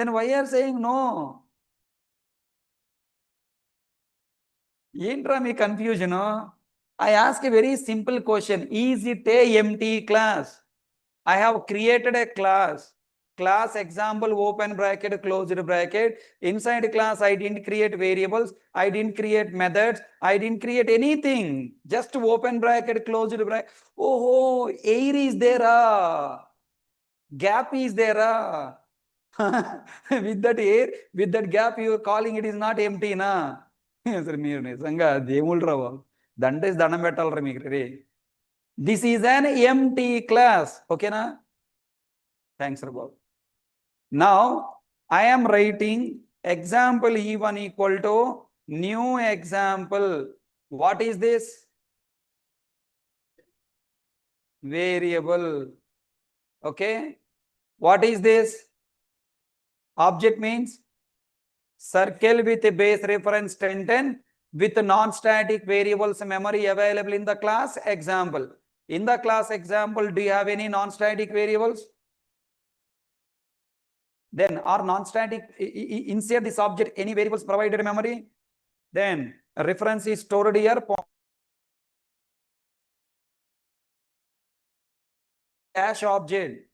Then why are saying no? Intra me confusion. I ask a very simple question. Is it a empty class? I have created a class. Class example open bracket closed bracket. Inside class I didn't create variables. I didn't create methods. I didn't create anything. Just open bracket closed bracket. Oh, air is there. Gap is there. With that air, with that gap, you are calling it is not empty, na? Sir, మీరు నిజంగా దేవుళ్ళు రావు. దండేసి దండం పెట్టాలరా మీకు రే. This is an empty class. Okay, na? Thanks, Rabav. Now, I am writing example E1 equal to new example. What is this? Variable. Okay. What is this? Object means circle with a base reference 1010 with non-static variables memory available in the class example. In the class example, do you have any non-static variables? Then are non-static, insert this object any variables provided memory? Then reference is stored here. Cache object.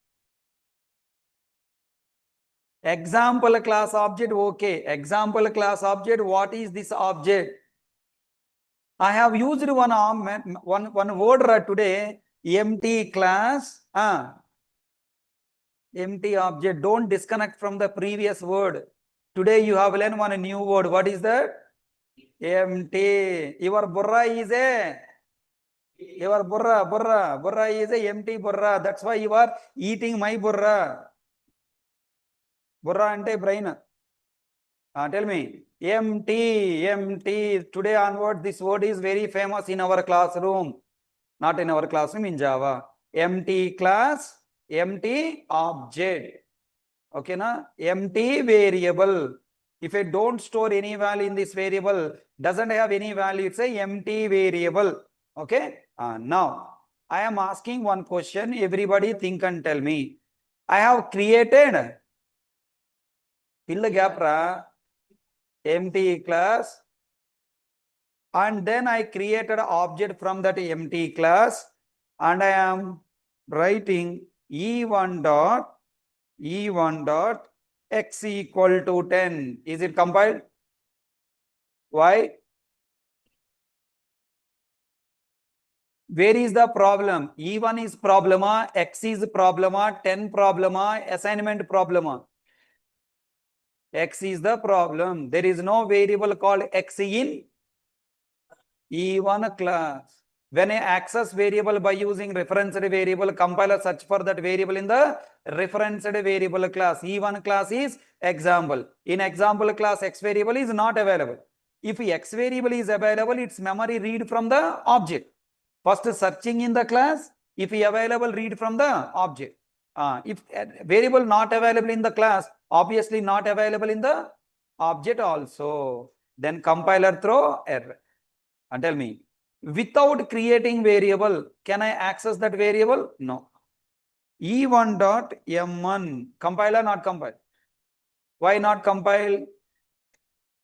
Example class object, okay. Example class object, what is this object? I have used one word today, empty class. Empty object. Don't disconnect from the previous word. Today you have learned one new word. What is that? Empty. Your burra is a burra is a empty burra. That's why you are eating my burra. Burra ante brain. Tell me. Empty. Today onward, this word is very famous in our classroom. Not in our classroom, in Java. Empty class, empty object. Okay, na? Empty variable. If I don't store any value in this variable, doesn't have any value, it's a empty variable. Okay. Now, I am asking one question. Everybody think and tell me. I have created, fill the gap, empty class, and then I created an object from that empty class, and I am writing E1 dot x equal to 10. Is it compiled? Why? Where is the problem? E1 is problema, x is problema, 10 problema, assignment problema. X is the problem. There is no variable called x in E1 class. When I access variable by using referenced variable, compiler search for that variable in the referenced variable class. E1 class is example. In example class, x variable is not available. If x variable is available, its memory read from the object. First searching in the class. If available, read from the object. If variable not available in the class, obviously not available in the object also. Then compiler throw error. And tell me, without creating variable, can I access that variable? No. E1 dot M1, compiler not compile. Why not compile?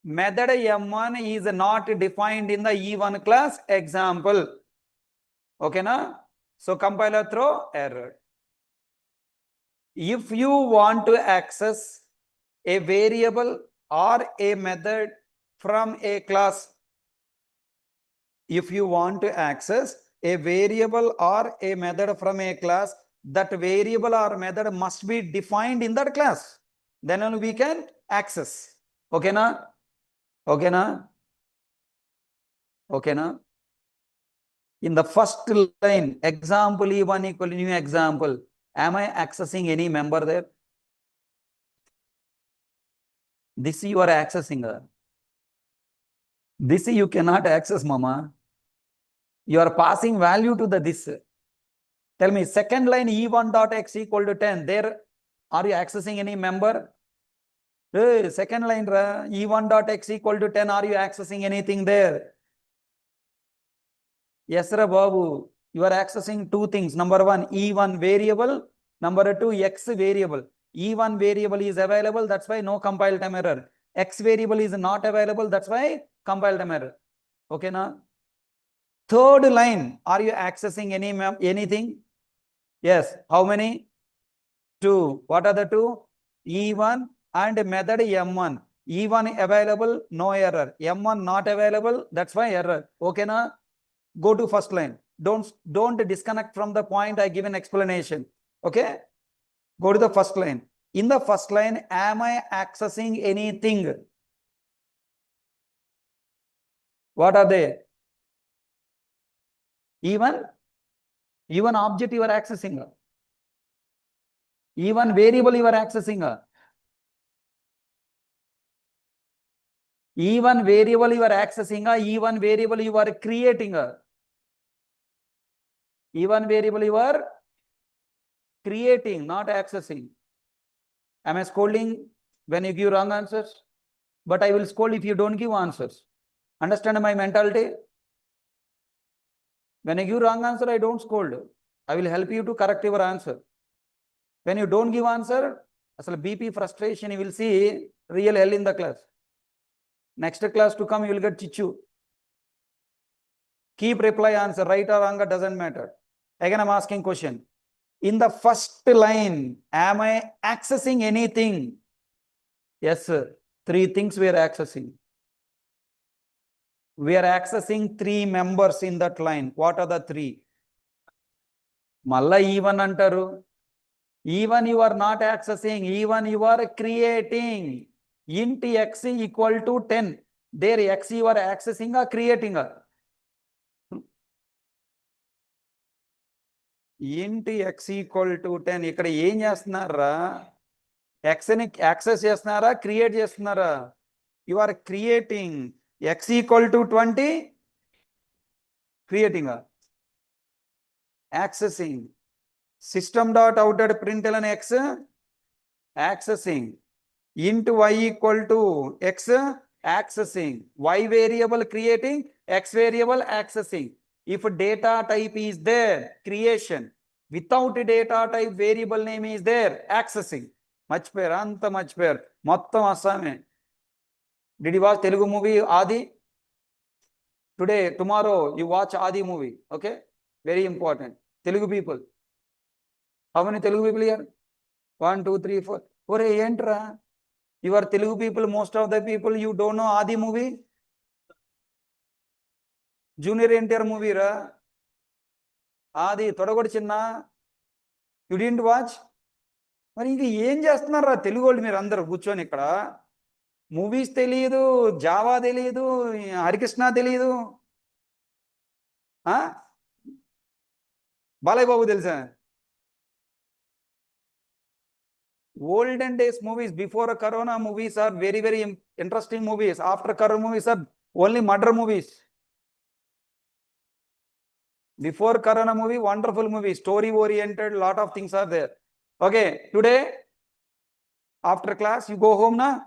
Method M1 is not defined in the E1 class example. Okay, na? So compiler throw error. If you want to access a variable or a method from a class, if you want to access a variable or a method from a class, that variable or method must be defined in that class. Then only we can access. Okay, na? Okay, na? Okay, na? In the first line, example E1 equal to new example, am I accessing any member there? This you are accessing. This you cannot access, mama. You are passing value to the this. Tell me, second line E1 dot x equal to 10. There, are you accessing any member? Hey, second line E1 dot x equal to 10. Are you accessing anything there? Yes, Babu. You are accessing two things. Number one, E1 variable. Number two, x variable. E1 variable is available, that's why no compile time error. X variable is not available, that's why compile time error. Okay, now third line, are you accessing anything? Yes. How many? 2. What are the two? E1 and method M1. E1 available, no error. M1 not available, that's why error. Okay, now go to first line. Don't disconnect from the point I give an explanation. Okay, go to the first line. In the first line, am I accessing anything? What are they? Even object you are accessing. Even variable you are accessing. Even variable you are accessing. Even variable you are creating. Even variable you are creating, not accessing. Am I scolding when you give wrong answers? But I will scold if you don't give answers. Understand my mentality? When I give wrong answer, I don't scold. I will help you to correct your answer. When you don't give answer, asal BP frustration, you will see real hell in the class. Next class to come, you will get chichu. Keep reply answer, right or wrong, doesn't matter. Again, I'm asking question. In the first line, am I accessing anything? Yes, sir. 3 things we are accessing. We are accessing 3 members in that line. What are the 3? Malla even antaru. Even you are not accessing, even you are creating. Int x equal to 10. There x you are accessing or creating. Int x equal to 10. ఇక్కడ ఏం చేస్తున్నారా? X ని access చేస్తున్నారా, create చేస్తున్నారా? You are creating. X equal to 20. Creating. Accessing. System.out.println x. Accessing. Int y equal to x. Accessing. Y variable creating. X variable accessing. If data type is there, creation. Without data type, variable name is there, accessing. Much pair, anta much pair. Mottam asame. Did you watch Telugu movie Adi? Today, tomorrow, you watch Adi movie. Okay? Very important. Telugu people. How many Telugu people here? 1, 2, 3, 4. Ore entra. You are Telugu people, most of the people, you don't know Adi movie. Junior NTR movie ra. Adi Todagodi Chinna. You didn't watch? మరి ఇంక ఏం చేస్తున్నారా తెలుగు వాళ్ళు మీరు అందరూ కూర్చొని ఇక్కడ? Movies తెలియదు, జావా తెలియదు, హరికృష్ణ తెలియదు, బాలయ్య బాబు తెలుసా? Olden days movies, before Corona movies are very, very interesting movies. After Corona movies are only murder movies. Before Corona movie, wonderful movie, story oriented, lot of things are there. Okay, today, after class, you go home na?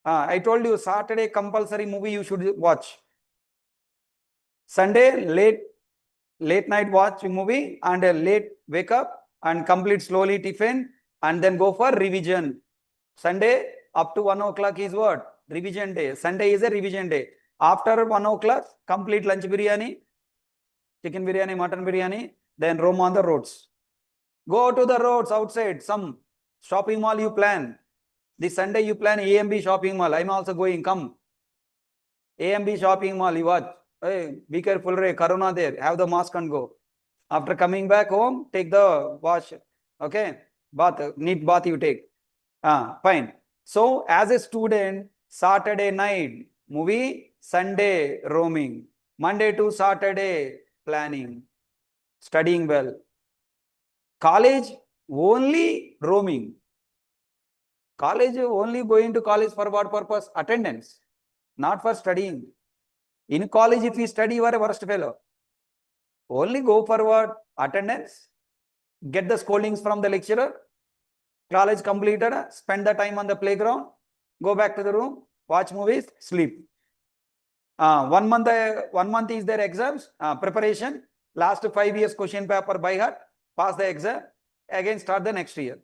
I told you, Saturday compulsory movie you should watch. Sunday, late night watch movie and late wake up and complete slowly tiffin and then go for revision. Sunday up to 1 o'clock is what? Revision day. Sunday is a revision day. After 1 o'clock, complete lunch biryani, chicken biryani, mutton biryani, then roam on the roads. Go to the roads outside, some shopping mall you plan. This Sunday you plan AMB shopping mall. I'm also going, come. AMB shopping mall, you watch. Hey, be careful, Ray, Corona there. Have the mask and go. After coming back home, take the wash. Okay? Bath, neat bath you take. Fine. So, as a student, Saturday night, movie, Sunday, roaming. Monday to Saturday, planning. Studying well. College, only roaming. College, only going to college for what purpose? Attendance, not for studying. In college, if you study, you are a worst fellow. Only go for what? Attendance. Get the scoldings from the lecturer. College completed, spend the time on the playground, go back to the room, watch movies, sleep. 1 month is their exams, preparation. Last 5 years question paper by heart, pass the exam, again start the next year.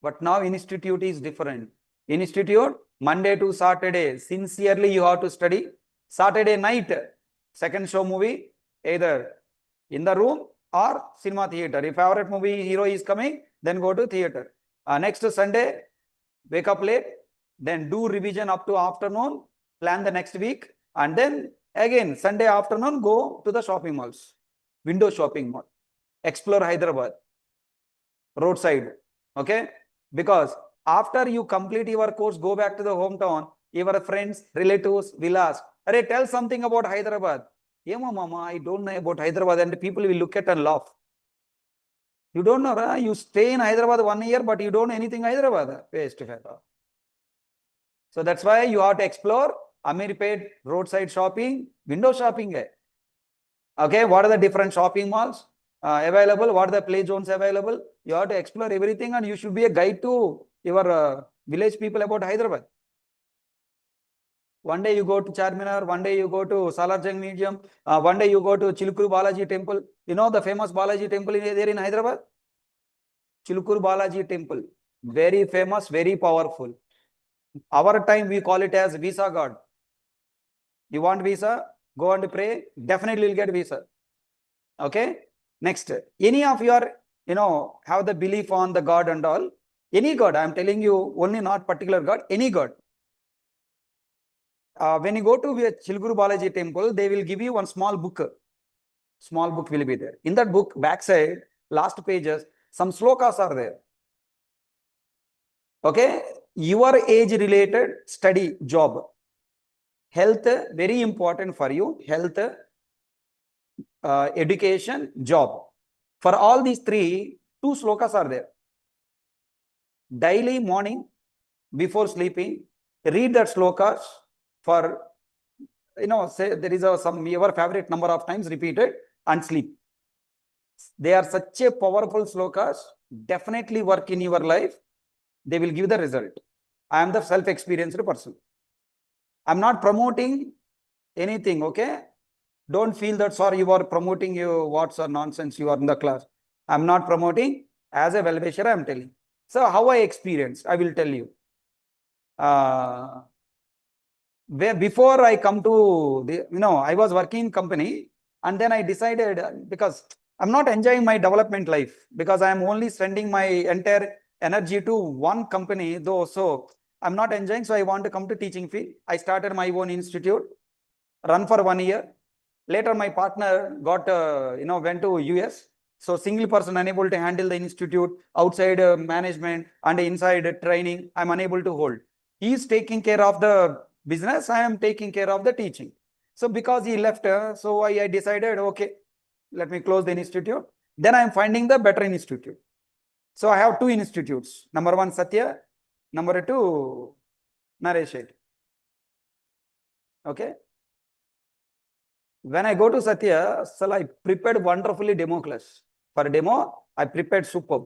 But now institute is different. Institute, Monday to Saturday, sincerely you have to study. Saturday night, second show movie, either in the room or cinema theater. If favorite movie hero is coming, then go to theater. Next Sunday, wake up late, then do revision up to afternoon, plan the next week, and then again Sunday afternoon go to the shopping malls, window shopping mall, explore Hyderabad, roadside, okay? Because after you complete your course, go back to the hometown, your friends, relatives will ask, "Arey, tell something about Hyderabad." "Yema mama, I don't know about Hyderabad," and people will look at and laugh. You don't know, right? You stay in Hyderabad 1 year, but you don't know anything Hyderabad. Face to face. So that's why you have to explore Amirpet, roadside shopping, window shopping. Okay, what are the different shopping malls available? What are the play zones available? You have to explore everything, and you should be a guide to your village people about Hyderabad. One day you go to Charminar, one day you go to Salarjung Museum, one day you go to Chilukuru Balaji Temple. You know the famous Balaji Temple there in Hyderabad? Chilukuru Balaji Temple. Very famous, very powerful. Our time we call it as visa god. You want visa? Go and pray. Definitely you'll get visa. Okay. Next, any of your, have the belief on the God and all. Any God, I'm telling you, only not particular God, any God. When you go to Chilukuru Balaji Temple, they will give you one small book. Small book will be there. In that book, backside, last pages, some slokas are there. Okay. Your age-related study, job. Health, very important for you. Health, education, job. For all these three, 2 slokas are there. Daily morning, before sleeping, read that slokas for, say there is your favorite number of times repeated and sleep. They are such a powerful slokas, definitely work in your life. They will give the result. I am the self-experienced person. I'm not promoting anything, okay? Don't feel that, sorry, you are promoting your what's or nonsense you are in the class. I'm not promoting. As a well-wisher, I'm telling. So how I experienced, I will tell you. Before I come to I was working in company, and then I decided, because I'm not enjoying my development life, because I am only spending my entire energy to one company, though. So I'm not enjoying. So I want to come to teaching field. I started my own institute, run for 1 year. Later, my partner got, went to US. So single person unable to handle the institute, outside management and inside training, I'm unable to hold. He's taking care of the business. I am taking care of the teaching. So because he left, so I decided, okay, let me close the institute. Then I'm finding the better institute. So I have 2 institutes. Number 1, Satya. Number 2, Naresh. Okay. When I go to Satya, so I prepared wonderfully demo class. For demo, I prepared superb.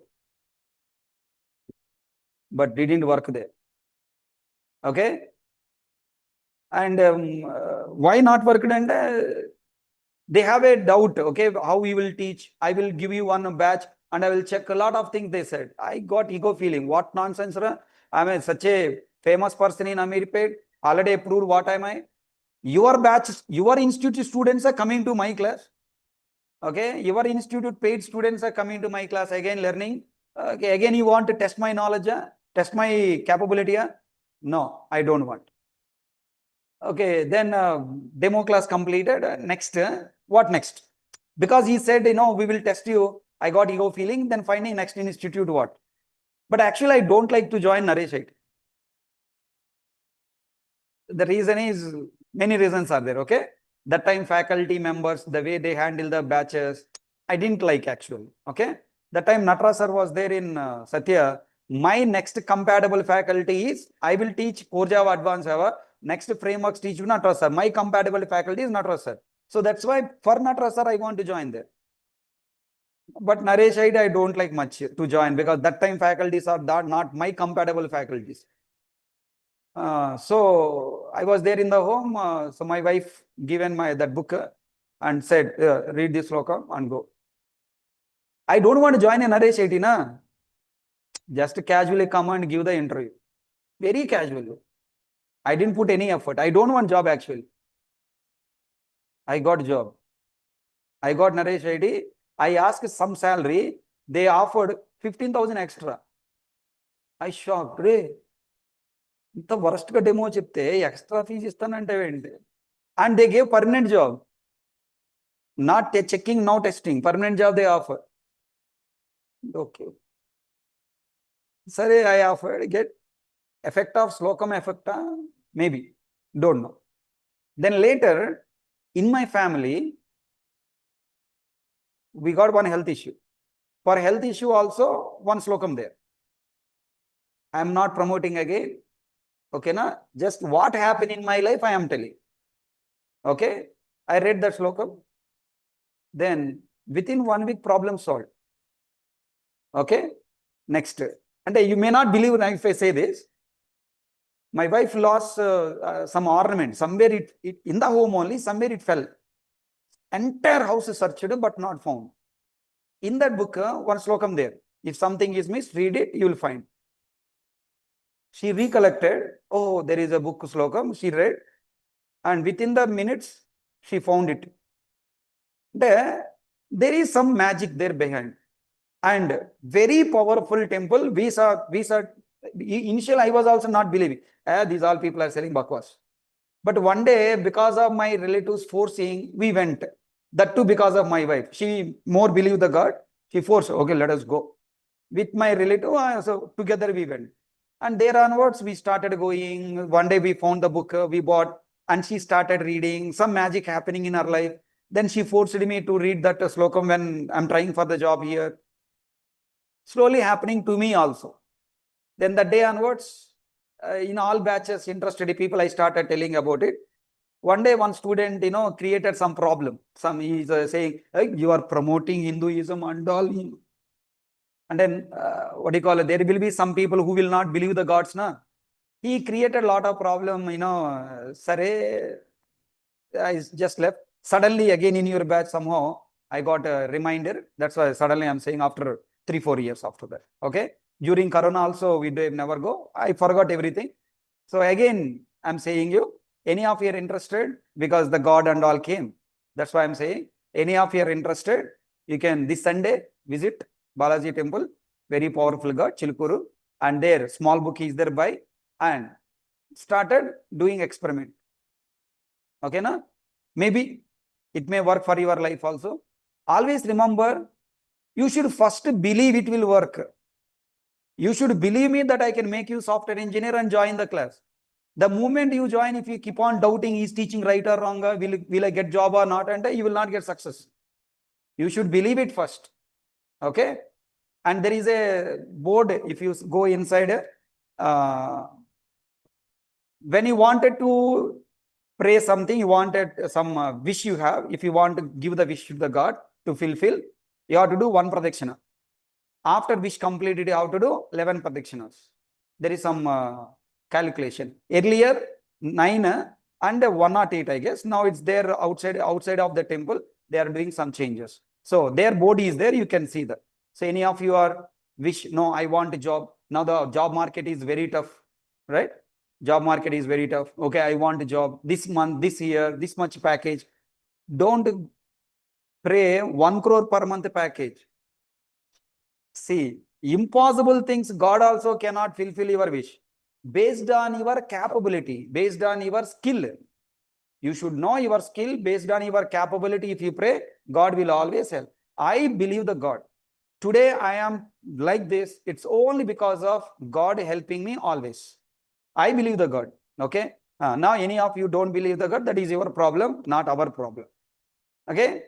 But didn't work there. Okay. And why not work? And they have a doubt, okay, how we will teach. I will give you one batch and I will check a lot of things, they said. I got ego feeling. What nonsense, I'm such a famous person in Amirpet, already approved. What am I? Your batch, your institute students are coming to my class. Okay, your institute paid students are coming to my class, again learning. Okay, again you want to test my knowledge, test my capability? No, I don't want. Okay, then demo class completed. Next, what next? Because he said, we will test you. I got ego feeling. Then finding next institute what? But actually, I don't like to join Naresh. The reason is, many reasons are there, okay? That time faculty members, the way they handle the batches, I didn't like actually, okay? That time Natara sir was there in Satya. My next compatible faculty is, I will teach Core Java Advanced Java. Next frameworks teach Natara sir. My compatible faculty is Natara sir. So that's why for Natara sir, I want to join there. But Naresh, I don't like much to join, because that time faculties are not my compatible faculties. So I was there in the home. So my wife given that book and said, read this sloka and go. I don't want to join a Naresh 80, na? Just casually come and give the interview. Very casually. I didn't put any effort. I don't want job actually. I got job. I got Naresh ID. I asked some salary. They offered 15,000 extra. I shocked. Ray, ఇంత worst గా demo చెప్తే extra fee ఇస్తానంటే ఏంటి? And they gave permanent job. Not checking, no testing. Permanent job they offer. Okay. Sorry, I offered. Get effect of Slocum effect? Maybe. Don't know. Then later, in my family, we got one health issue. For health issue also, one Slocum there. I am not promoting again. Okay, na? Just what happened in my life, I am telling. Okay, I read that Slocum. Then within 1 week, problem solved. Okay, next. And you may not believe if I say this. My wife lost some ornament. Somewhere it in the home only, somewhere it fell. Entire house is searched but not found. In that book, one Slocum there. If something is missed, read it, you will find. She recollected, oh, there is a book Slocum, she read, and within the minutes, she found it. There is some magic there behind. And very powerful temple. We saw, initially I was also not believing. These all people are selling bakwas. But one day, because of my relatives forcing, we went. That too because of my wife. She more believed the God. She forced, okay, let us go. With my relative, so together we went. And there onwards, we started going. One day we found the book we bought and she started reading. Some magic happening in her life. Then she forced me to read that Slocum when I'm trying for the job here. Slowly happening to me also. Then the day onwards, in all batches, interested people, I started telling about it. One day, one student, created some problem. He's saying, hey, you are promoting Hinduism and all. And then, what do you call it? There will be some people who will not believe the gods, na? He created a lot of problem, Sare, I just left. Suddenly, again in your batch, somehow, I got a reminder. That's why suddenly I'm saying after 3-4 years after that. Okay. During Corona also, we did never go. I forgot everything. So again, I'm saying you, any of you are interested, because the God and all came. That's why I'm saying, any of you are interested, you can this Sunday visit Balaji temple, very powerful God, Chilkuru, and there small book is there by, and started doing experiment. Okay, na? Maybe it may work for your life also. Always remember, you should first believe it will work. You should believe me that I can make you software engineer and join the class. The moment you join, if you keep on doubting, is teaching right or wrong, will I get job or not, and you will not get success. You should believe it first. Okay. And there is a board, if you go inside, when you wanted to pray something, you wanted some wish you have, if you want to give the wish to the God to fulfill, you have to do 1 pradakshina. After wish completed, you have to do 11 pradakshinas. There is some calculation. Earlier, 9 and 108, I guess. Now it's there outside of the temple. They are doing some changes. So their body is there. You can see that. So any of you are wish, no, I want a job. Now the job market is very tough, right? Job market is very tough. Okay, I want a job this month, this year, this much package. Don't pray 1 crore per month package. See, impossible things, God also cannot fulfill your wish. Based on your capability, based on your skill. You should know your skill. Based on your capability, if you pray, God will always help. I believe the God. Today I am like this. It's only because of God helping me always. I believe the God. Okay. Now any of you don't believe the God, that is your problem, not our problem. Okay.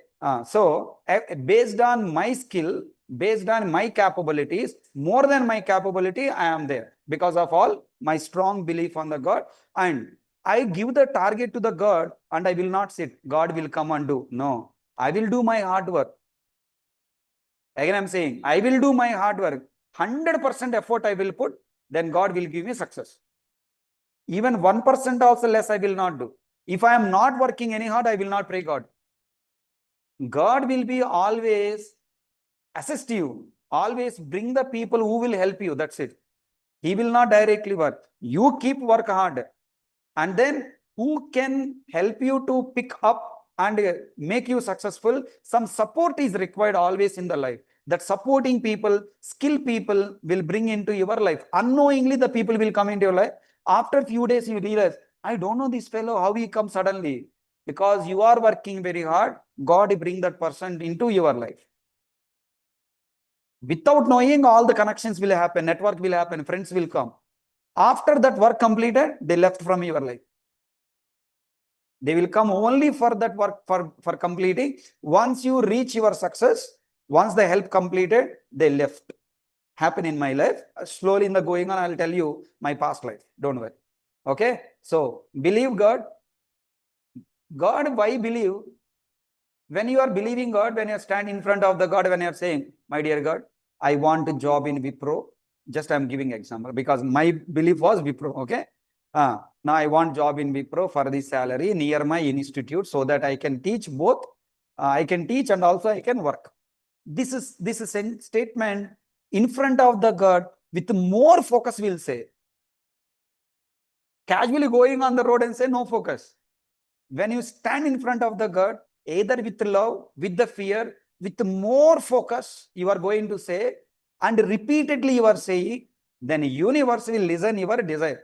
So based on my skill, based on my capabilities, more than my capability, I am there because of all my strong belief on the God. And I give the target to the God and I will not sit. God will come and do. No, I will do my hard work. Again, I'm saying, I will do my hard work. 100% effort I will put, then God will give me success. Even 1% also less I will not do. If I am not working any hard, I will not pray God. God will be always assist you. Always bring the people who will help you. That's it. He will not directly work. You keep work hard. And then who can help you to pick up and make you successful? Some support is required always in the life. That supporting people, skilled people will bring into your life. Unknowingly, the people will come into your life. After a few days, you realize, I don't know this fellow, how he comes suddenly. Because you are working very hard, God bring that person into your life. Without knowing, all the connections will happen, network will happen, friends will come. After that work completed, they left from your life. They will come only for that work for completing. Once you reach your success, once the help completed, they left. Happen in my life. Slowly in the going on, I'll tell you my past life. Don't worry. Okay. So believe God. God, why believe? When you are believing God, when you stand in front of the God, when you are saying, my dear God, I want a job in Wipro. Just I'm giving example because my belief was Wipro. Okay. Now I want job in Wipro for the salary near my institute so that I can teach both. I can teach and also I can work. This is a statement in front of the God with more focus will say. Casually going on the road and say no focus. When you stand in front of the God, either with love, with the fear, with more focus, you are going to say, and repeatedly you are saying, then universe will listen your desire.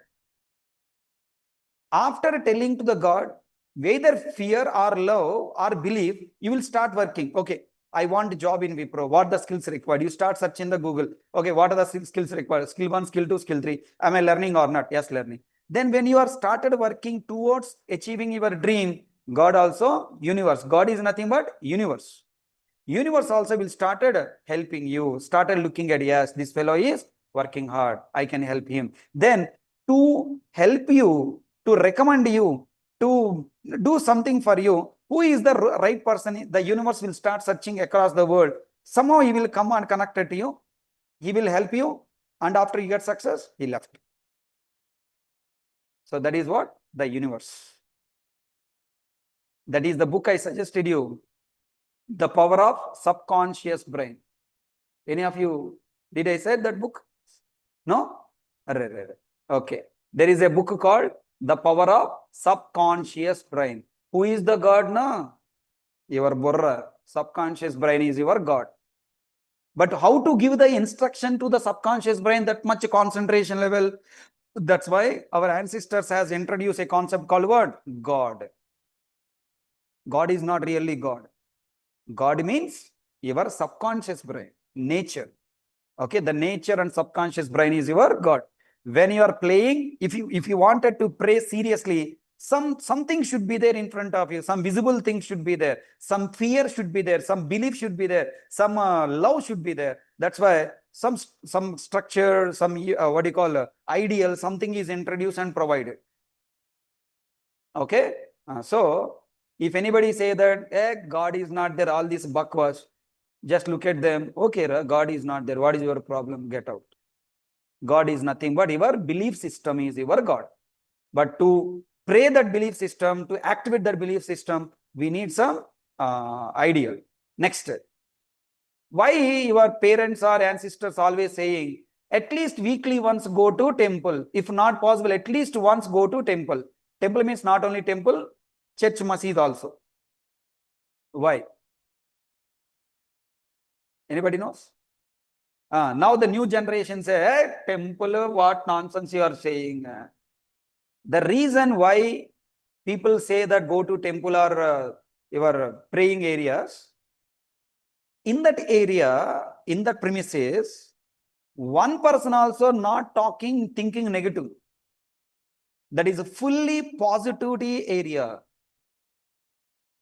After telling to the God, whether fear or love or belief, you will start working. Okay, I want a job in Wipro. What the skills required? You start searching the Google. Okay, what are the skills required? Skill 1, skill 2, skill 3. Am I learning or not? Yes, learning. Then when you are started working towards achieving your dream, God also, universe. God is nothing but universe. Universe also will started helping you, started looking at, yes, this fellow is working hard. I can help him. Then to help you, to recommend you, to do something for you, who is the right person? The universe will start searching across the world. Somehow he will come and connect to you. He will help you. And after you get success, he left. So that is what? The universe. That is the book I suggested you. The Power of Subconscious Brain. Any of you, did I say that book? No? Okay. There is a book called The Power of Subconscious Brain. Who is the God? No? Your burra. Subconscious brain is your God. But how to give the instruction to the subconscious brain, that much concentration level? That's why our ancestors has introduced a concept called what? God. God is not really God. God means your subconscious brain, nature. Okay, the nature and subconscious brain is your God. When you are playing, if you wanted to pray seriously, something should be there in front of you. Some visible thing should be there. Some fear should be there. Some belief should be there. Some love should be there. That's why some structure, some what do you call ideal, something is introduced and provided. Okay, so if anybody say that God is not there, all this bakwas, just look at them. Okay, God is not there. What is your problem? Get out. God is nothing but your belief system is your God. But to pray that belief system, to activate that belief system, we need some ideal. Next, why your parents or ancestors always saying, at least weekly once go to temple. If not possible, at least once go to temple. Temple means not only temple, church, masjid also. Why? Anybody knows? Now the new generation say, hey, temple, what nonsense you are saying. The reason why people say that go to temple or your praying areas, in that area, in that premises, one person also not talking, thinking negative. That is a fully positivity area.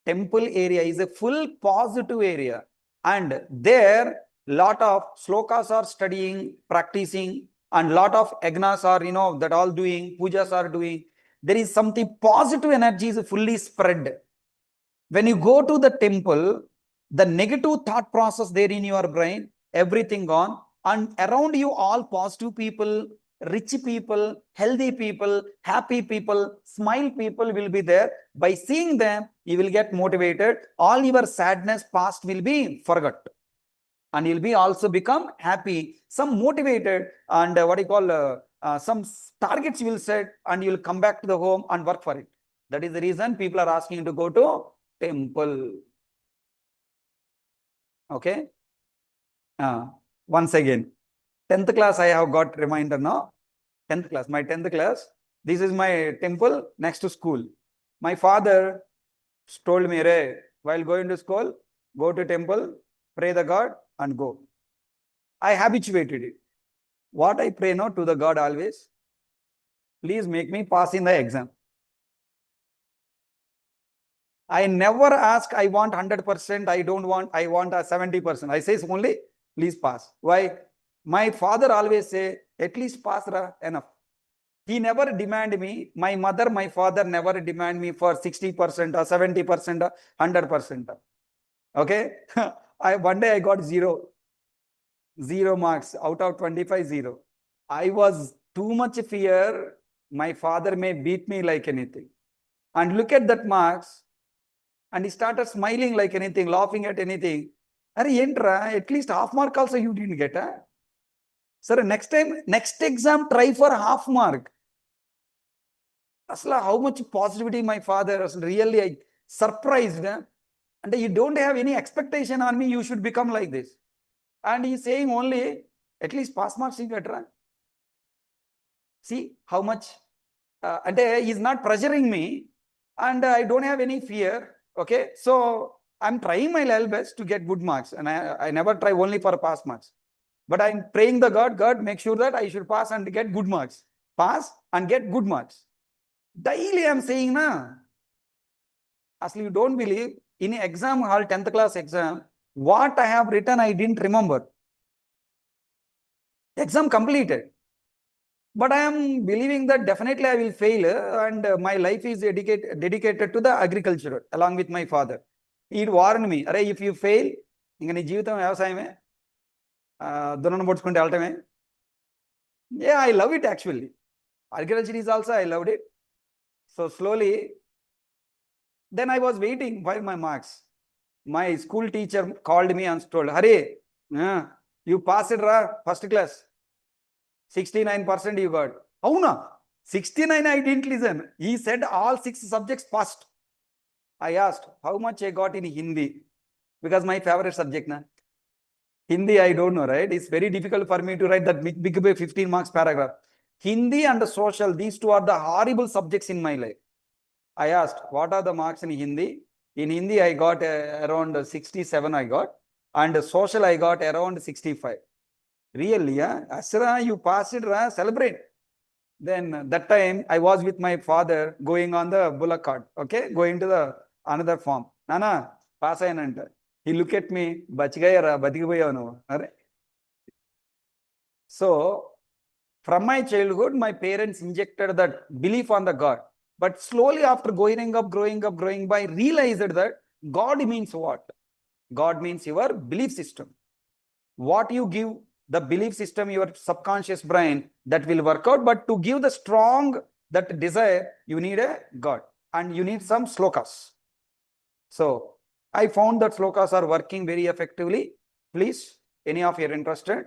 Temple area is a full positive area. And there, lot of slokas are studying, practicing, and lot of yagnas are, that all doing, pujas are doing. There is something positive energy is fully spread. When you go to the temple, the negative thought process there in your brain, everything gone, and around you all positive people, rich people, healthy people, happy people, smile people will be there. By seeing them, you will get motivated. All your sadness past will be forgot. and you'll be also become happy, some motivated, and what you call some targets you will set, and you'll come back to the home and work for it. That is the reason people are asking you to go to temple. Okay. Once again, 10th class I have got reminder now. 10th class, my 10th class. This is my temple next to school. My father told me, Ray, while going to school, go to temple, pray the God and go. I habituated it. What I pray now to the God always, please make me pass in the exam. I never ask, I want 100%, I don't want, I want a 70%. I say only, please pass. Why? My father always say, at least pass, enough. He never demand me. My mother, my father never demand me for 60% or 70% or 100%. Okay? One day I got zero marks out of 25, zero. I was too much fear. My father may beat me like anything. And look at that marks. And he started smiling like anything, laughing at anything. At least half mark also you didn't get. Huh? Sir, next time, next exam, try for half mark. Asla, how much positivity my father was really I surprised. Huh? And you don't have any expectation on me, you should become like this. And he's saying only, at least pass marks you get. See how much, and he's not pressuring me, and I don't have any fear. Okay, so I'm trying my level best to get good marks, and I never try only for pass marks. But I'm praying the God, make sure that I should pass and get good marks. Pass and get good marks. Daily I'm saying, na. Actually, you don't believe, in exam hall, 10th class exam, what I have written, I didn't remember. Exam completed. But I am believing that definitely I will fail, and my life is dedicated to the agriculture along with my father. He warned me, if you fail, inga nee jeevitam vyavasayame, dunnanu potchukunte veltame. Yeah, I love it actually. Agriculture is also, I loved it. So slowly, then I was waiting for my marks. My school teacher called me and told, Hare, you passed first class. 69% you got. Auna, 69 I didn't listen. He said all 6 subjects passed. I asked how much I got in Hindi, because my favorite subject. Na? Hindi I don't know, right? It's very difficult for me to write that big 15 marks paragraph. Hindi and social, these two are the horrible subjects in my life. I asked, what are the marks in Hindi? In Hindi, I got around 67 I got. And social, I got around 65. Really, yeah? Asra, you passed it, celebrate. Then that time, I was with my father going on the bullock cart, okay? Going to the another farm. Nana, pass ayananta. He looked at me, bachigaya batigipoyavu nu. So, from my childhood, my parents injected that belief on the God. But slowly after growing by, realized that God means what? God means your belief system. What you give the belief system, your subconscious brain, that will work out. But to give the strong, that desire, you need a God. And you need some slokas. So, I found that slokas are working very effectively. Please, any of you are interested,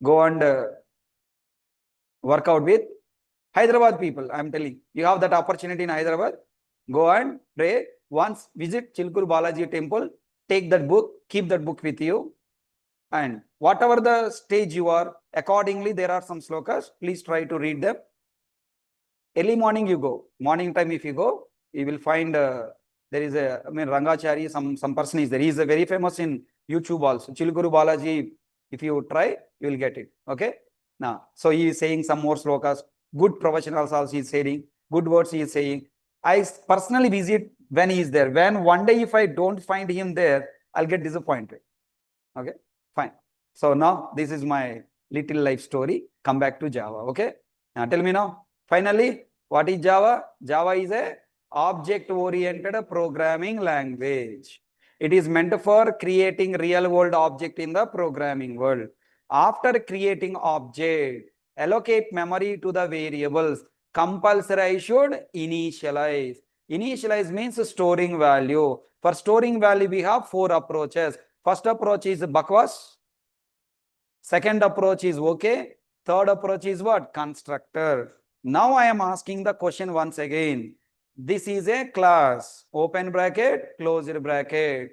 go and work out with Hyderabad people. I am telling you, have that opportunity in Hyderabad. Go and pray. Once visit Chilkuru Balaji temple, take that book, keep that book with you. And whatever the stage you are, accordingly, there are some slokas. Please try to read them. Early morning you go. Morning time if you go, you will find there is a, Rangachari, some person is there. He is very famous in YouTube also. Chilkuru Balaji, if you try, you will get it. Okay? Now, so he is saying some more slokas. Good professionals also he is saying. Good words he is saying. I personally visit when he is there. When one day if I don't find him there, I'll get disappointed. Okay? Fine. So now this is my little life story. Come back to Java. Okay? Now tell me now. Finally, what is Java? Java is a object-oriented programming language. It is meant for creating real-world object in the programming world. After creating object, allocate memory to the variables. Compulsory I should initialize. Initialize means storing value. For storing value, we have 4 approaches. First approach is Bakwas. Second approach is okay. Third approach is what? Constructor. Now I am asking the question once again. This is a class, open bracket, closed bracket.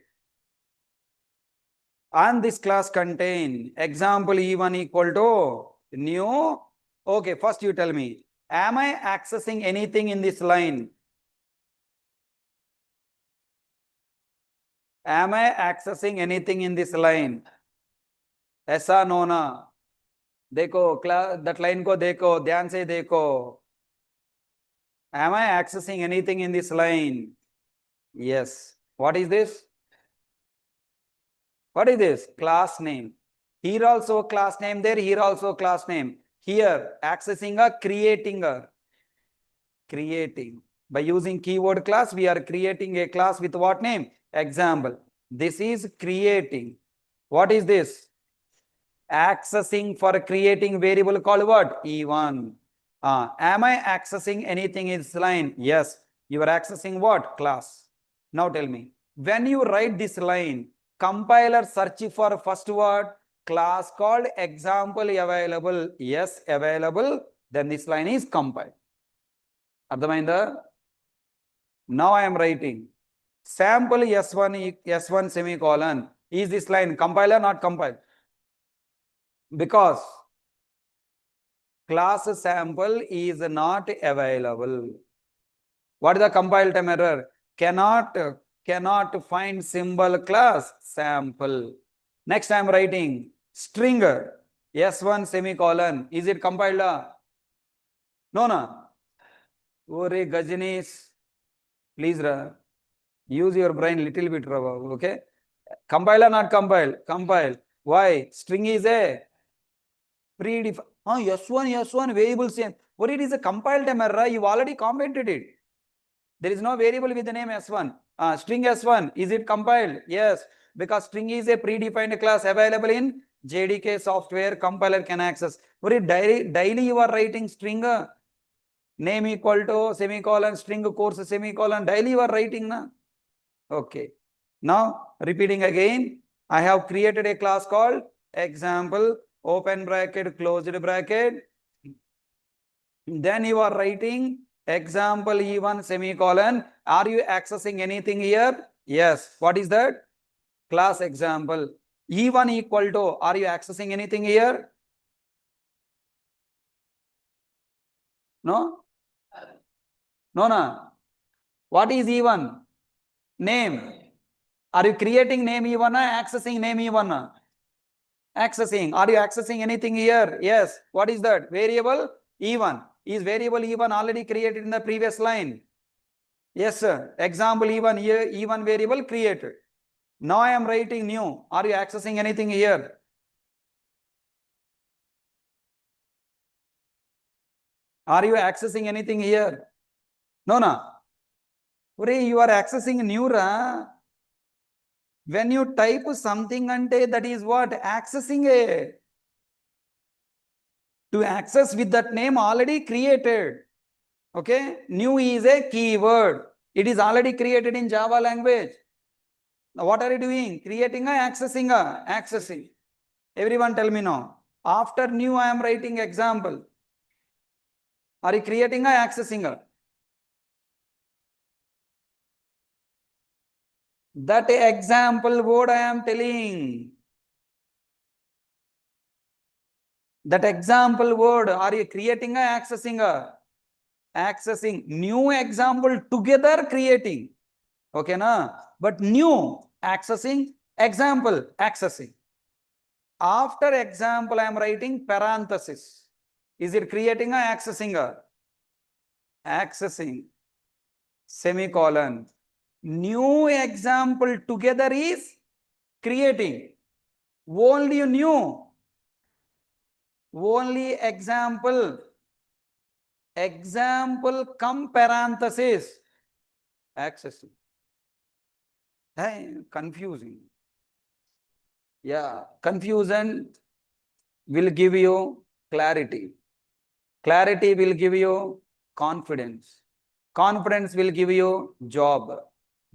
And this class contain example E1 equal to new. Okay, first you tell me, am I accessing anything in this line? Am I accessing anything in this line? ऐसा no ना? देखो class that line को देखो, ध्यान से देखो. Am I accessing anything in this line? Yes. What is this? What is this? Class name. Here also class name there, here also class name. Here accessing a creating a. Creating. By using keyword class, we are creating a class with what name? Example. This is creating. What is this? Accessing for creating variable called what? E1. Am I accessing anything in this line? Yes. You are accessing what? Class. Now tell me, when you write this line, compiler search for first word, class called example available. Yes, available. Then this line is compiled. Ardhamainda? Now I am writing sample S1 semicolon. Is this line compiled or not compiled? Because class sample is not available. What is the compile time error? Cannot find symbol class sample. Next I am writing string S1 semicolon. Is it compiled? No, no. Ore Gajanish, please use your brain little bit, okay? Compile or not compile? Compile. Why? String is a predefined. S1 variable same. What it is a compile time error? You already commented it. There is no variable with the name S1. String S1, is it compiled? Yes, because string is a predefined class available in JDK software. Compiler can access. What it daily you are writing string name equal to semicolon string course semicolon. Daily you are writing na. Okay. Now repeating again, I have created a class called example open bracket closed bracket. Then you are writing example E1 semicolon. Are you accessing anything here? Yes. What is that? Class example. E1 equal to, are you accessing anything here? No? No, no. What is E1? Name. Are you creating name E1 or accessing name E1? Accessing. Are you accessing anything here? Yes. What is that? Variable E1. Is variable E1 already created in the previous line? Yes, sir. Example E1 here, E1 variable created. Now I am writing new. Are you accessing anything here? Are you accessing anything here? No, no. You are accessing new, ra. When you type something ante, that is what? Accessing it. To access with that name already created. Okay. New is a keyword. It is already created in Java language. Now what are you doing? Creating a accessing a accessing. Everyone tell me now. After new I am writing example. Are you creating a accessing a? That example word I am telling. That example word, are you creating a accessing a? Accessing. New example together creating. Okay, na? But new accessing, example accessing. After example, I am writing parenthesis. Is it creating a accessing a? Accessing. Semicolon. New example together is creating. Only new. Only example. Example come parenthesis. Accessing. Hey, confusing. Yeah, confusion will give you clarity. Clarity will give you confidence. Confidence will give you job.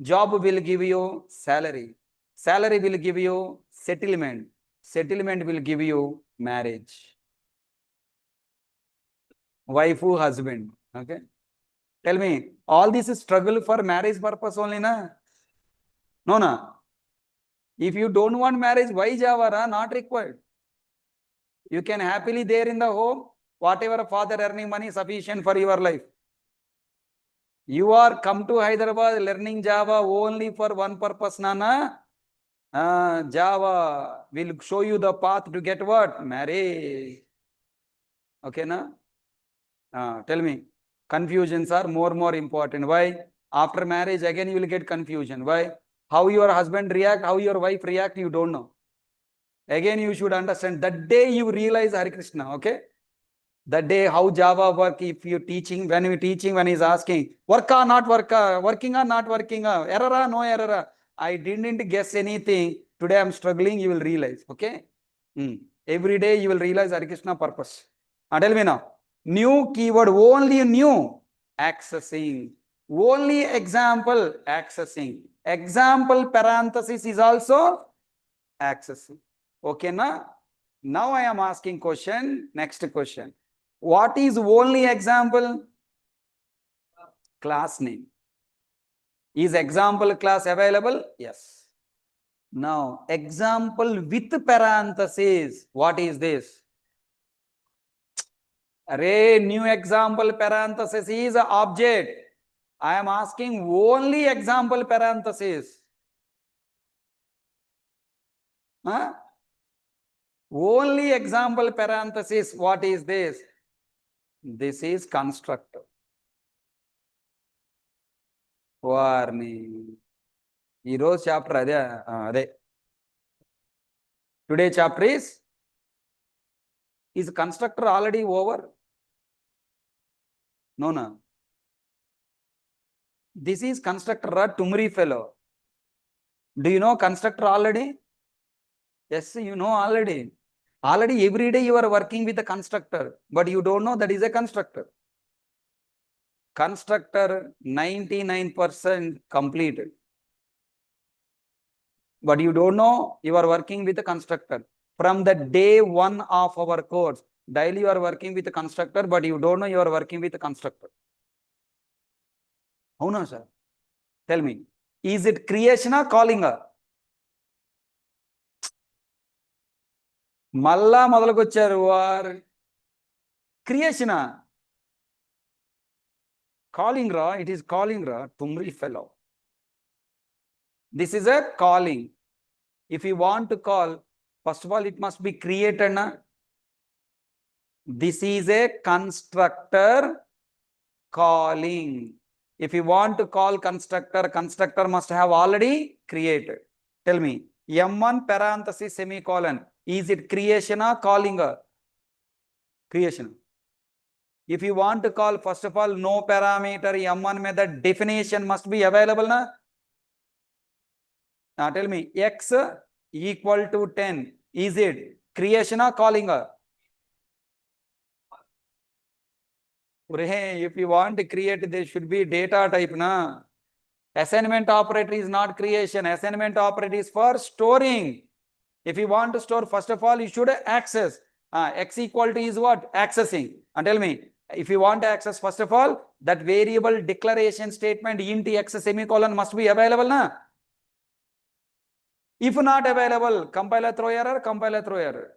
Job will give you salary. Salary will give you settlement. settlement will give you marriage. Wife, husband. Okay. Tell me, all this is struggle for marriage purpose only, na? No, na. If you don't want marriage, why Java? Not required. You can happily there in the home, whatever father earning money sufficient for your life. You are come to Hyderabad learning Java only for one purpose, Nana. Java will show you the path to get what? Marriage. Okay, na? Tell me, confusions are more important. Why? After marriage, again you will get confusion. Why? How your husband react, how your wife react, you don't know. Again, you should understand that day you realize Hare Krishna, okay? That day how Java work, if you teaching, when you teaching, when he's asking, work or not work, working or not working, error or no error, I didn't guess anything. Today I'm struggling, you will realize, okay? Every day you will realize Hare Krishna purpose. Tell me now. New keyword, only new, accessing. Only example, accessing. Example parenthesis is also accessing. Okay, na? Now I am asking question, next question. What is only example? Class name. Is example class available? Yes. Now, example with parenthesis. What is this? Array, new example parenthesis is object. I am asking only example parenthesis. Huh? Only example parenthesis. What is this? This is constructor. Warning. Hero chapter ade. Today chapter is constructor already over? No, no. This is constructor, Tumri fellow. Do you know constructor already? Yes, you know already. Already every day you are working with a constructor, but you don't know that is a constructor. Constructor 99% completed. But you don't know you are working with a constructor. From the day one of our course, daily you are working with a constructor, but you don't know you are working with a constructor. How no, sir? Tell me, is it creation or calling? Malla మొదలుకొచ్చారు వారు creation calling ra, it is calling ra, Tumri fellow. This is a calling. If you want to call, first of all it must be created na. This is a constructor calling. If you want to call constructor, constructor must have already created. Tell me, M1 parenthesis semicolon, is it creation or calling? Creation. If you want to call, first of all, no parameter M1 method definition must be available na. Now tell me, x equal to 10, is it creation or calling? If you want to create, there should be data type na. Assignment operator is not creation. Assignment operator is for storing. If you want to store, first of all, you should access. X equal to is what? Accessing. And tell me, if you want to access, first of all, that variable declaration statement int x semicolon must be available na. If not available, compiler throw error, compiler throw error.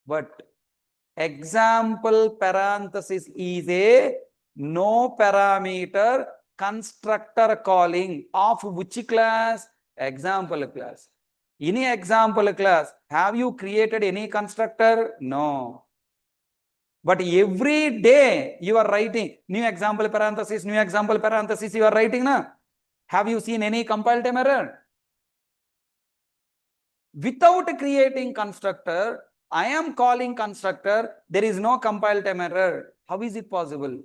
But example parenthesis is a no parameter constructor calling of which class? Example class. In example class, have you created any constructor? No. But every day you are writing new example parenthesis, new example parenthesis, you are writing na. Have you seen any compile time error? Without creating constructor, I am calling constructor, there is no compile time error. How is it possible?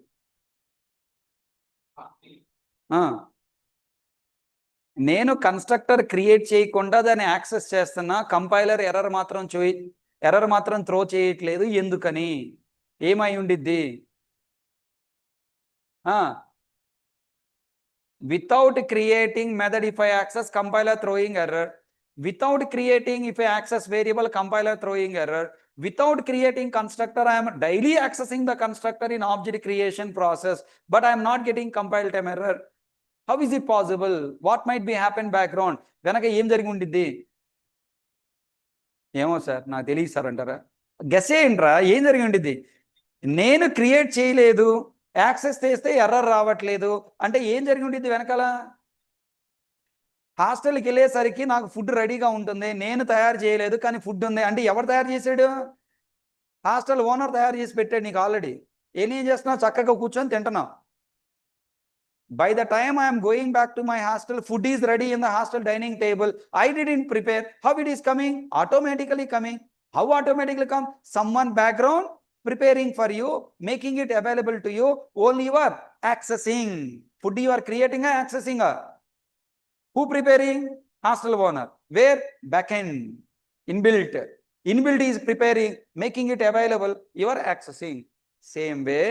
నేను constructor create చేయకుండా దాన్ని access చేస్తున్నా, compiler error మాత్రం throw చేయట్లేదు, ఎందుకని? ఏమై ఉండిద్ది? Without creating method if I access, compiler throwing error. Without creating, if I access variable, compiler throwing error. Without creating constructor, I am daily accessing the constructor in object creation process, but I am not getting compile time error. How is it possible? What might be happen background? వెనక ఏం జరిగి ఉండిద్ది? ఏమో sir నాకు తెలియదు sir అంటారా? Guess చేయండిరా, ఏం జరిగి ఉండిద్ది? నేను క్రియేట్ చేయలేదు, యాక్సెస్ చేస్తే ఎర్రర్ రావట్లేదు అంటే ఏం జరిగి ఉండిద్ది వెనకాల? హాస్టల్కి వెళ్ళేసరికి నాకు ఫుడ్ రెడీగా ఉంటుంది, నేను తయారు చేయలేదు కానీ ఫుడ్ ఉంది అంటే ఎవరు తయారు చేశాడు? హాస్టల్ ఓనర్ తయారు చేసి పెట్టాడు నీకు ఆల్రెడీ. ఏం చేస్తున్నావు? చక్కగా కూర్చొని తింటున్నావు. By the time I am going back to my hostel, food is ready in the hostel dining table. I didn't prepare. How it is coming? Automatically coming. How automatically come? Someone background preparing for you, making it available to you. Only you are accessing. Food you are creating or accessing? Who preparing? Hostel owner. Where? Backend. Inbuilt. Inbuilt is preparing, making it available. You are accessing. Same way.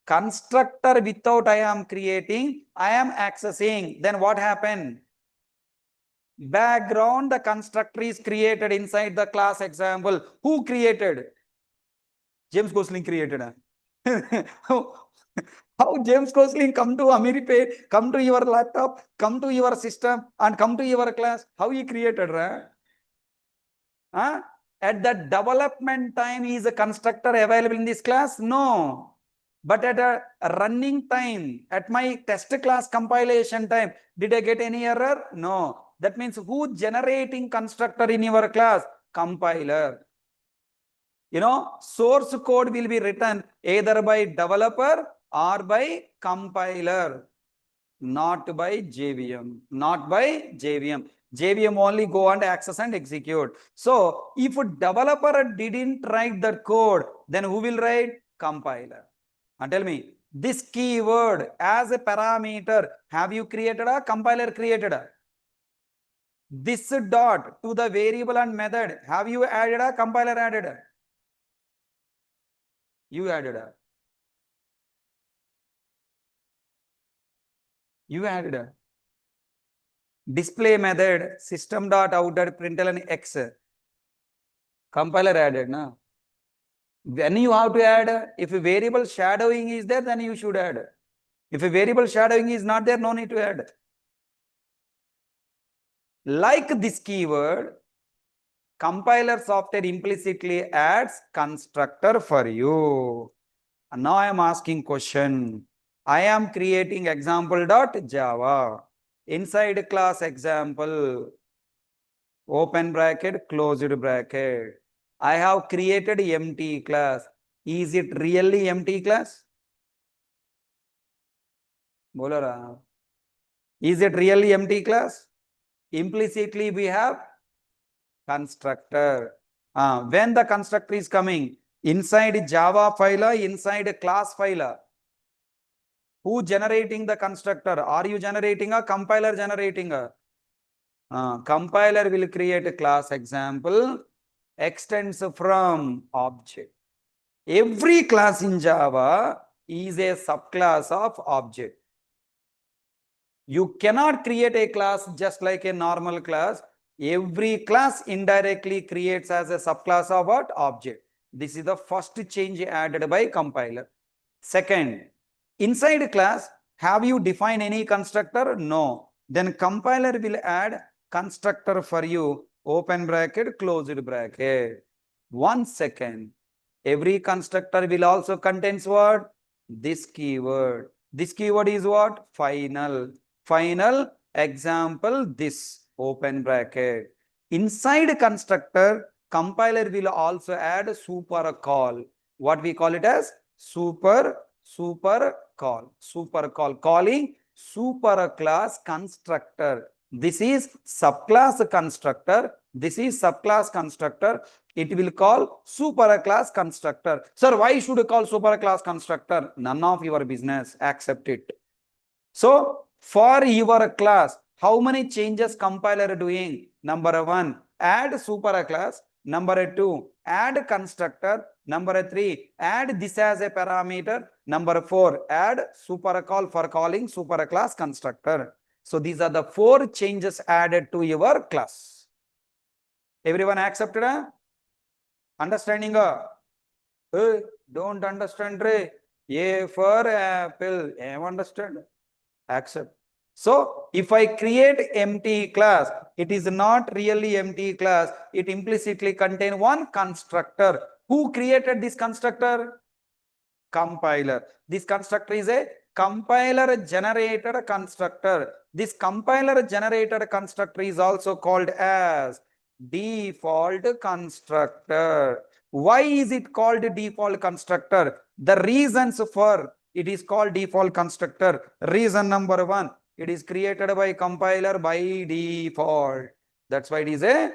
Constructor without I am creating, I am accessing. Then what happened? Background, the constructor is created inside the class example. Who created? James Gosling created. How James Gosling come to Ameripay, come to your laptop, come to your system and come to your class? How he created? At the development time, is a constructor available in this class? No. But at a running time, at my test class compilation time, did I get any error? No. That means who generating constructor in your class? Compiler. You know, source code will be written either by developer or by compiler, not by JVM. Not by JVM. JVM only go and access and execute. So, if a developer didn't write the code, then who will write? Compiler. And tell me, this keyword as a parameter, have you created a compiler created? This dot to the variable and method, have you added a compiler added? You added a. You added a. Display method, system dot out dot println x. Compiler added, na? When you have to add, if a variable shadowing is there, then you should add. If a variable shadowing is not there, no need to add. Like this keyword, compiler software implicitly adds constructor for you. And now I am asking question. I am creating example.java. Inside class example, open bracket, closed bracket. I have created empty class. Is it really empty class? Bolora. Is it really empty class? Implicitly we have constructor. When the constructor is coming, inside Java file, inside class file. Who generating the constructor? Are you generating a compiler generating a? Compiler will create a class example. Extends from object. Every class in Java is a subclass of object. You cannot create a class just like a normal class. Every class indirectly creates as a subclass of what? Object. This is the first change added by compiler. Second, inside class, have you defined any constructor? No. Then compiler will add constructor for you. Open bracket, closed bracket. 1 second. Every constructor will also contains what? This keyword. This keyword is what? Final. Final example this. Open bracket. Inside constructor, compiler will also add super call. What we call it as? Super call. Super call. Calling super class constructor. This is subclass constructor. This is subclass constructor. It will call superclass constructor. Sir, why should you call superclass constructor? None of your business. Accept it. So, for your class, how many changes compiler doing? Number 1, add superclass. Number 2, add constructor. Number 3, add this as a parameter. Number 4, add supercall for calling superclass constructor. So these are the 4 changes added to your class. Everyone accepted? Understanding? Don't understand. A for apple. Understand? Accept. So if I create empty class, it is not really empty class. It implicitly contain one constructor. Who created this constructor? Compiler. This constructor is a compiler generated constructor. This compiler generated constructor is also called as default constructor. Why is it called default constructor? The reasons for it is called default constructor. Reason number one, it is created by compiler by default. That's why it is a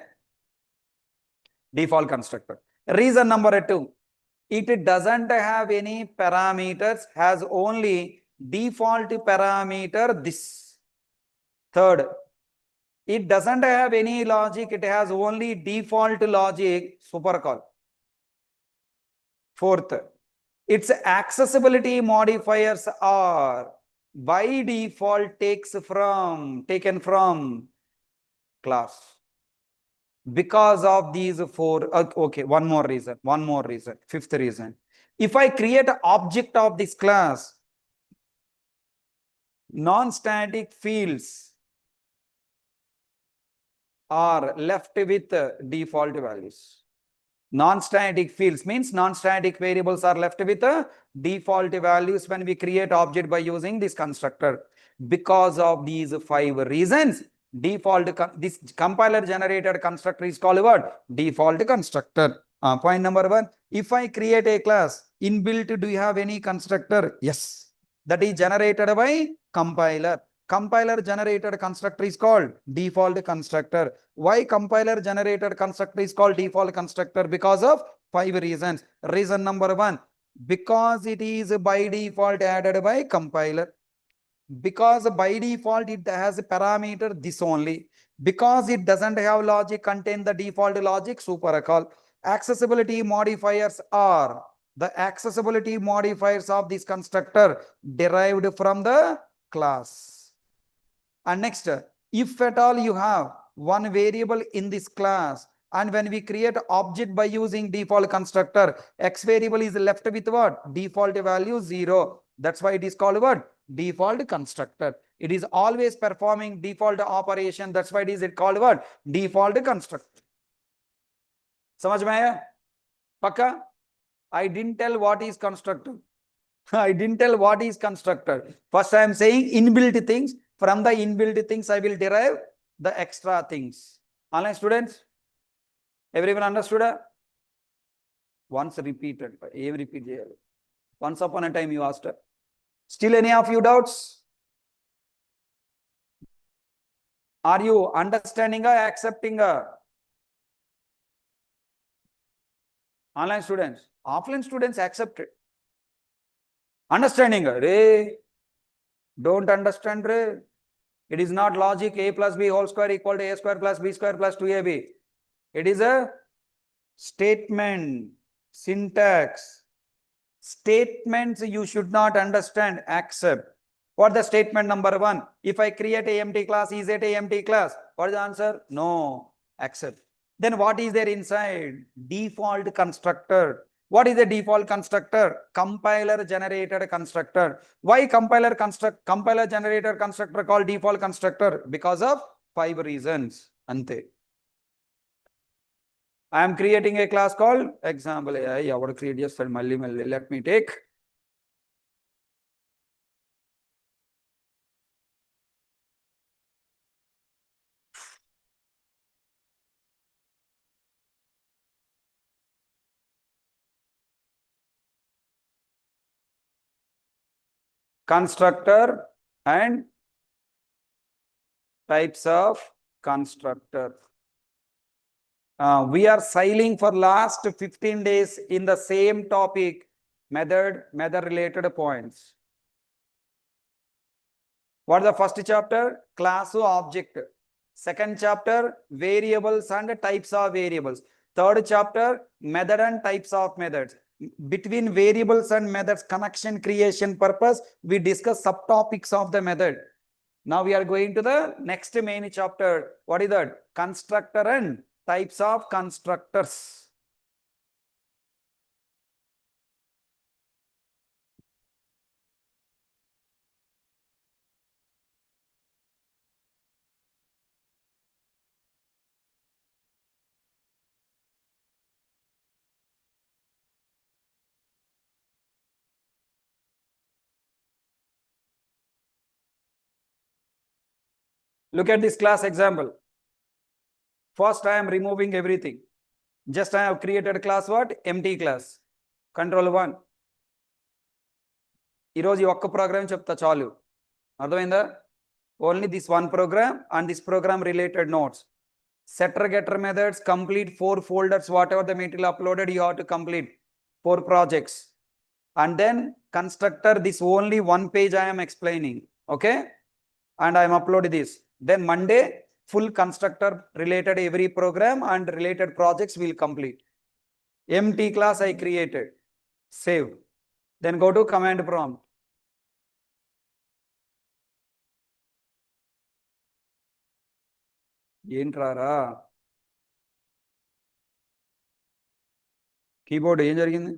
default constructor. Reason number two, it doesn't have any parameters, has only default parameter this. Third, it doesn't have any logic, it has only default logic, supercall. Fourth, its accessibility modifiers are by default taken from class. Because of these four, okay, one more reason, fifth reason. If I create an object of this class, non-static fields are left with default values. Non-static fields means non-static variables are left with default values when we create object by using this constructor. Because of these five reasons, this compiler generated constructor is called what? Default constructor. Point number one, if I create a class, inbuilt, do you have any constructor? Yes, that is generated by compiler. Compiler generated constructor is called default constructor. Why compiler generated constructor is called default constructor? Because of five reasons. Reason number one, because it is by default added by compiler. Because by default it has a parameter this only. Because it doesn't have logic, contain the default logic, supercall. Accessibility modifiers are the accessibility modifiers of this constructor derived from the class. And next, if at all you have one variable in this class, and when we create object by using default constructor, X variable is left with what? Default value 0. That's why it is called what? Default constructor. It is always performing default operation. That's why it is called what? Default constructor. समझ में आया? पक्का? I didn't tell what is constructor. I didn't tell what is constructor. First I am saying inbuilt things. From the inbuilt things, I will derive the extra things. Online students, everyone understood? Once repeated, repeat. Once upon a time you asked. Still any of you doubts? Are you understanding or accepting? Online students, offline students accepted. Understanding? Don't understand? It is not logic a plus b whole square equal to a square plus b square plus 2ab. It is a statement, syntax. Statements you should not understand, accept. What the statement number one? If I create a empty class, is it a empty class? What is the answer? No, accept. Then what is there inside? Default constructor. What is the default constructor? Compiler generated constructor. Why compiler generated constructor called default constructor? Because of five reasons. Ante. I am creating a class called example. I would create just let me take. Constructor and types of constructor. We are sailing for last 15 days in the same topic, method related points. What is the first chapter? Class or object. Second chapter, variables and types of variables. Third chapter, method and types of methods. Between variables and methods connection creation purpose, we discuss subtopics of the method. Now we are going to the next main chapter. What is that? Constructor and types of constructors. Look at this class example. First, I am removing everything. Just I have created a class what? Empty class. Control 1. ఈరోజు ఈ ఒక్క programme చెప్తా చాలు. అర్థమైందా? Only this one program and this program related notes. Setter getter methods, complete 4 folders, whatever the material uploaded, you have to complete 4 projects. And then constructor, this only one page I am explaining. Okay? And I am uploading this. Then Monday, full constructor related every program and related projects will complete. Empty class I created. Save. Then go to command prompt. ఏంట్రారా keyboard ఏం జరిగింది?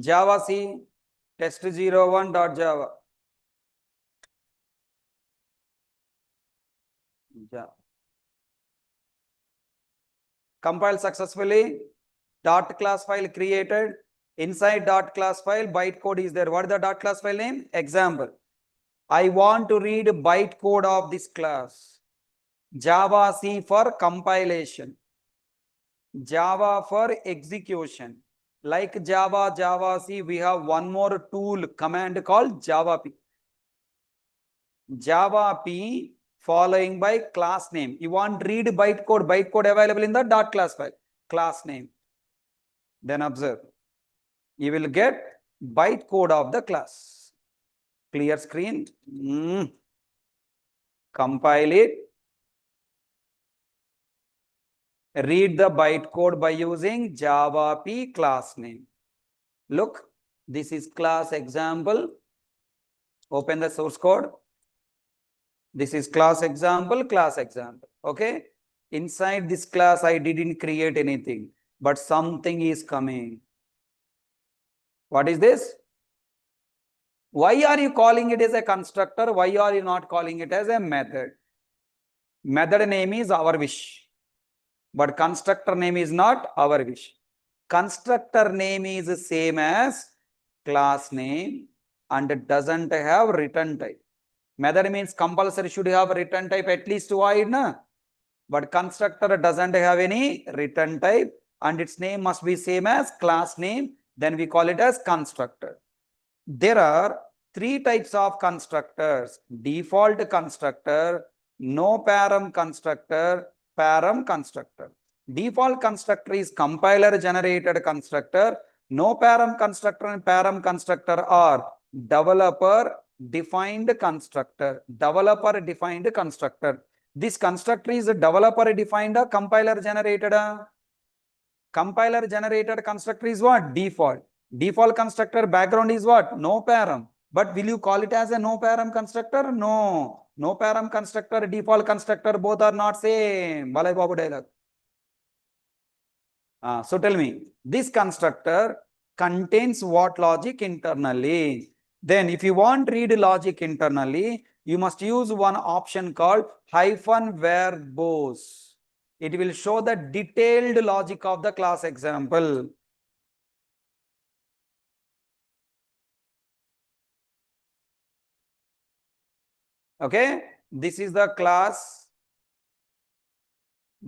Java C test01.java. Compile successfully. Dot class file created. Inside dot class file, bytecode is there. What is the dot class file name? Example. I want to read bytecode of this class. Java C for compilation. Java for execution. Like Java, Java C, we have one more tool command called Java P. Java P following by class name. You want read bytecode available in the dot class file. Class name. Then observe. You will get bytecode of the class. Clear screen. Compile it. Read the bytecode by using Java P class name. Look, this is class example. Open the source code. This is class example, okay? Inside this class, I didn't create anything, but something is coming. What is this? Why are you calling it as a constructor? Why are you not calling it as a method? Method name is our wish, but constructor name is not our wish. Constructor name is the same as class name and it doesn't have return type. Method means compulsory should have return type at least void, na? But constructor doesn't have any return type and its name must be same as class name. Then we call it as constructor. There are 3 types of constructors: default constructor, no param constructor, param constructor. Default constructor is compiler generated constructor. No param constructor and param constructor are developer defined constructor. Developer defined constructor. This constructor is a developer defined or compiler generated. Compiler generated constructor is what? Default. Default constructor background is what? No param. But will you call it as a no param constructor? No. No param constructor, default constructor, both are not same. Balai Babu dialogue. So tell me, this constructor contains what logic internally? Then if you want to read logic internally, you must use one option called -verbose. It will show the detailed logic of the class example. Okay, this is the class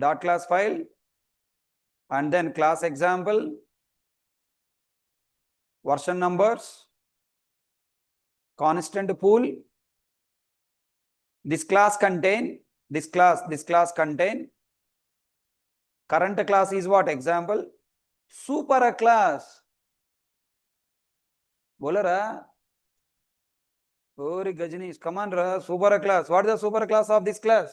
dot class file and then class example, version numbers, constant pool. This class contain current class is what? Example, super class. Bolara. Ori Gajini, come on, super class. What is the super class of this class?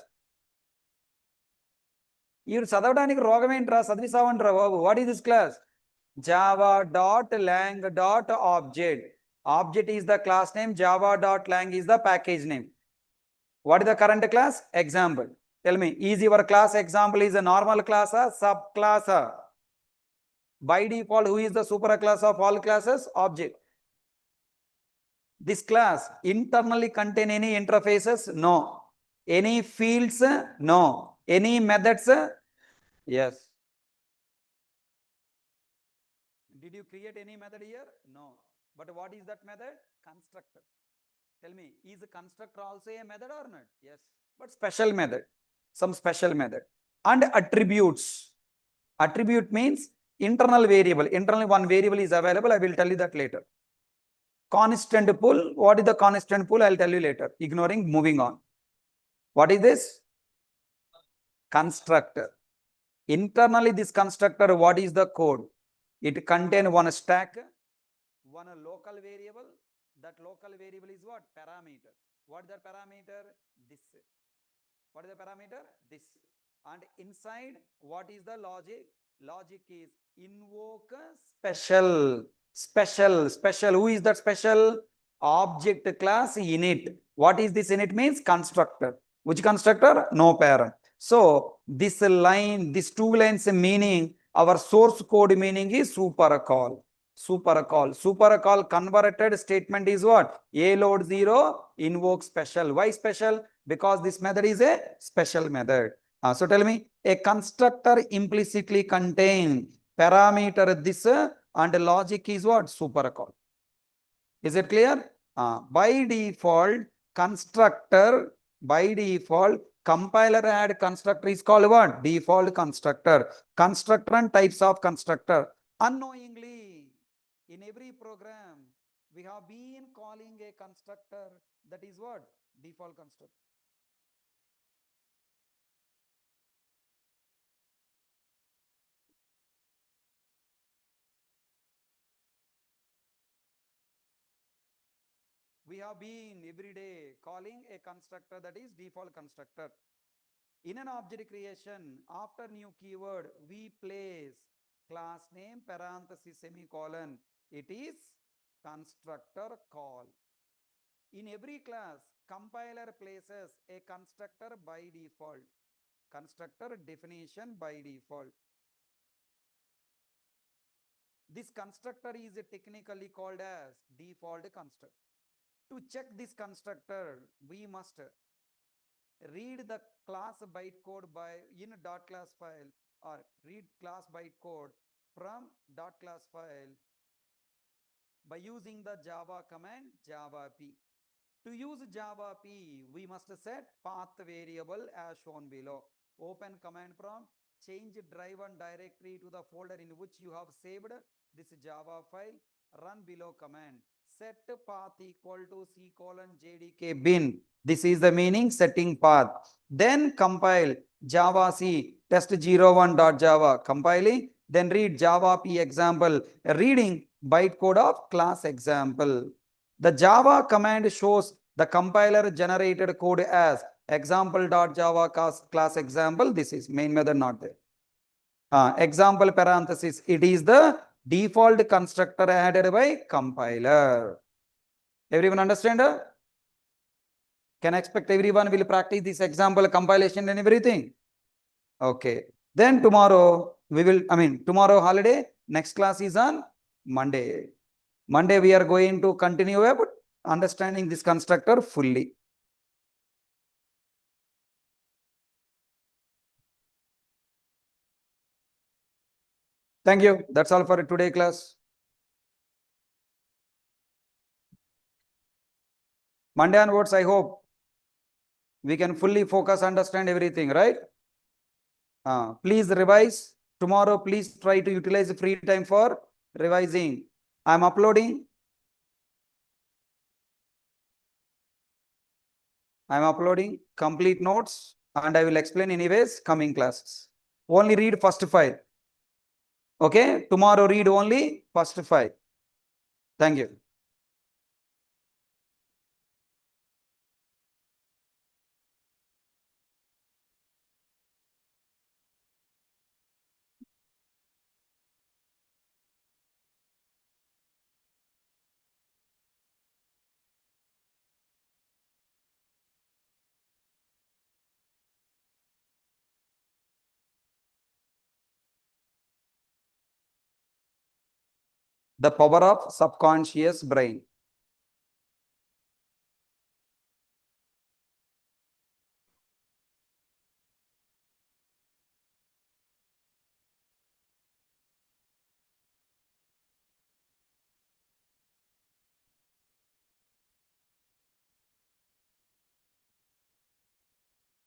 You చదవడానికి రోగం ఏంట్రా చదివిసావంట్రా బాబు. What is this class? Java.lang.object. Object is the class name, Java.lang is the package name. What is the current class? Example. Tell me, is your class example is a normal class or subclass? By default, who is the superclass of all classes? Object. This class internally contain any interfaces? No. Any fields? No. Any methods? Yes. Did you create any method here? No. But what is that method? Constructor. Tell me, is a constructor also a method or not? Yes. But special method. Some special method. And attributes. Attribute means internal variable. Internally one variable is available. I will tell you that later. Constant pool. What is the constant pool? I'll tell you later. Ignoring, moving on. What is this? Constructor. Internally this constructor, what is the code? It contains one stack, one local variable. That local variable is what? Parameter. What is the parameter? This. What is the parameter? This. And inside, what is the logic? Logic is invoke special. Special. Who is that special? Object class init. What is this init means? Constructor. Which constructor? No parent. So this line, these two lines meaning, our source code meaning is supercall. Supercall converted statement is what? A load 0 invoke special. Why special? Because this method is a special method. So tell me, a constructor implicitly contain parameter this and logic is what? Supercall. Is it clear? By default, constructor, by default, compiler add constructor is called what? Default constructor. Constructor and types of constructor. Unknowingly, in every program, we have been calling a constructor that is what? Default constructor. We have been every day calling a constructor that is default constructor. In an object creation, after new keyword, we place class name parenthesis semicolon. It is constructor call. In every class, compiler places a constructor by default. Constructor definition by default. This constructor is technically called as default constructor. To check this constructor, we must read the class bytecode by in dot class file or read class bytecode from dot class file by using the Java command java p. To use java p, we must set path variable as shown below. Open command prompt, change drive and directory to the folder in which you have saved this Java file. Run below command. Set path equal to c:/jdk bin. This is the meaning setting path. Then compile java c test01.java. Compiling. Then read java p example. Reading bytecode of class example. The Java command shows the compiler generated code as example.java class example. This is main method not there. Example parenthesis. It is the default constructor added by compiler. Everyone understand? Can I expect everyone will practice this example compilation and everything? Okay. Then tomorrow we will, tomorrow holiday. Next class is on Monday. Monday we are going to continue about understanding this constructor fully. Thank you. That's all for today class. Monday onwards, I hope we can fully focus, understand everything, right? Please revise. Tomorrow, please try to utilize the free time for revising. I'm uploading complete notes and I will explain anyways coming classes. Only read first 5. Okay, tomorrow read only first 5. Thank you. The power of subconscious brain.